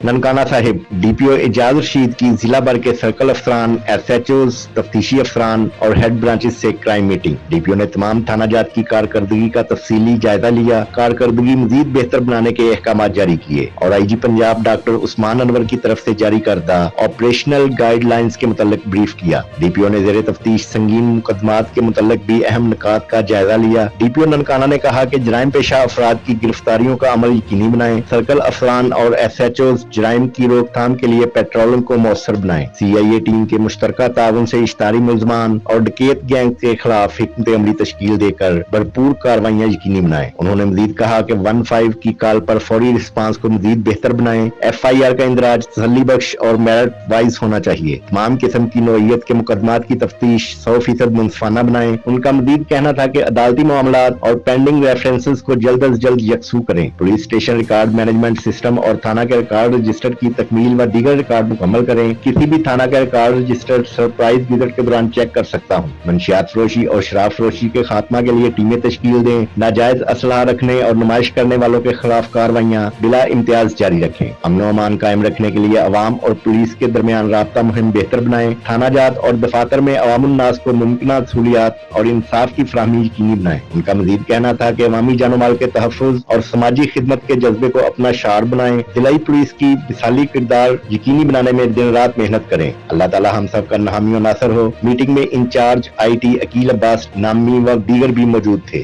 Nankana Sahib DPO Ejaz Rashid की जिला भर के सर्कल अफसरान, एसएचओज, तफ्तीशी अफसरान और हेड ब्रांचेस से क्राइम मीटिंग। डीपीओ ने तमाम थाना जात की कारकर्दगी का तफसीली जायजा लिया, कारकर्दगी मजीद बेहतर बनाने के अहकाम जारी किए और आईजी पंजाब डॉक्टर उस्मान अनवर की तरफ से जारी करदा ऑपरेशनल गाइडलाइंस के मुतालिक ब्रीफ किया। डीपीओ ने जेरे तफ्तीश संगीन मुकदमात के मुतालिक भी अहम निकात का जायजा लिया। डीपीओ ननकाना ने कहा कि जराइम पेशा अफराद की गिरफ्तारियों का अमल यकीनी बनाएं, सर्कल अफसरान और एसएचओज जराइम की रोकथाम के लिए पेट्रोलिंग को मौसर बनाएं। सीआईए टीम के मुश्तरका ताउन से इश्तारी मुलजमान और डकैत गैंग के खिलाफ हिकमत अमली तश्कील देकर भरपूर कार्रवाइयां यकीनी बनाएं। उन्होंने मजीद कहा कि 15 की कॉल पर फौरी रिस्पांस को मजीद बेहतर बनाएं। एफआईआर का इंदराज तसल्ली बख्श और मेरिट वाइज होना चाहिए। तमाम किस्म की नौइयत के मुकदमात की तफ्तीश 100% मुंसफाना बनाएं। उनका मजीद कहना था कि अदालती मामलात और पेंडिंग रेफरेंसेस को जल्द अज जल्द यकसू करें। Police station record management system और थाना के रिकॉर्ड रजिस्टर की तकमील व दीगर रिकॉर्ड मुकम्मल करें। किसी भी थाना का रिकॉर्ड रजिस्टर सरप्राइज विजिट के दौरान चेक कर सकता हूँ। मंशियात फरोशी और शराब फरोशी के खात्मा के लिए टीमें तश्कील दें। नाजायज असलहा रखने और नुमाइश करने वालों के खिलाफ कार्रवाइयाँ बिला इम्तियाज जारी रखें। अमन व अमान कायम रखने के लिए अवाम और पुलिस के दरमियान राब्ता मुहिम बेहतर बनाएं। थाना जात और दफातर में अवामुन्नास को मुमकिन सहूलियात और इंसाफ की फराहमी यकीनी बनाएं। उनका मजीद कहना था कि अवामी जानो माल के तहफ़्फ़ुज़ और समाजी खिदमत के जज्बे को अपना शार बनाएं। जिलाई पुलिस की मिसाली किरदार यकीनी बनाने में दिन रात मेहनत करें। अल्लाह ताला हम सब का हामी और नासर हो। मीटिंग में इंचार्ज आईटी अकील अब्बास नामी व दीगर भी मौजूद थे।